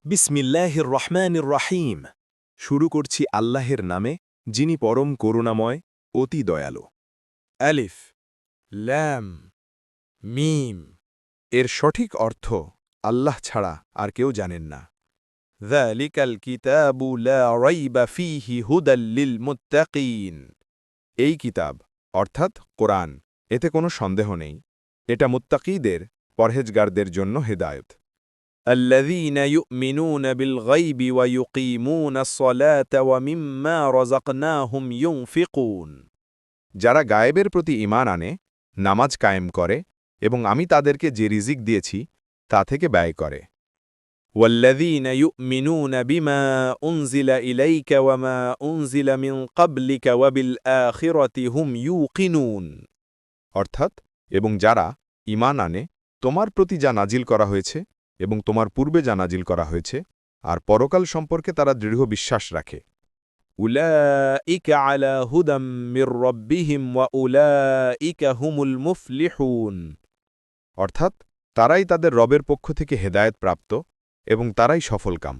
বিসমিল্লাহির রহমানির রহিম। শুরু করছি আল্লাহের নামে, যিনি পরম করুণাময়, অতি দয়ালু। আলিফ ল্যাম মিম। এর সঠিক অর্থ আল্লাহ ছাড়া আর কেউ জানেন না। যালিকাল কিতাবু লা রাইবা ফীহি হুদাল লিল মুত্তাকিন। এই কিতাব অর্থাৎ কোরআন, এতে কোনো সন্দেহ নেই। এটা মুত্তাকীদের, পরহেজগারদের জন্য হেদায়ত। আল্লাযীনা ইউমিনুনা বিল গায়বি ওয়া ইউকিমুনাস সালাতা ওয়া মিম্মা রাযাকনাহুম ইউনফিকুন। যারা গায়েবের প্রতি ঈমান আনে, নামাজ কায়েম করে এবং আমি তাদেরকে যে রিজিক দিয়েছি তা থেকে ব্যয় করে। والذين يؤمنون بما أنزل إليك وما أنزل من قبلك وبالآخرة هم يوقنون। অর্থাৎ এবং যারা ঈমান আনে তোমার প্রতি যা নাজিল করা হয়েছে এবং তোমার পূর্বে যা নাজিল করা হয়েছে, আর পরকাল সম্পর্কে তারা দৃঢ় বিশ্বাস রাখে। أولئك على هدى من ربهم وأولئك هم المفلحون। অর্থাৎ তারাই তাদের রবের পক্ষ থেকে হেদায়েত প্রাপ্ত এবং তারাই সফলকাম।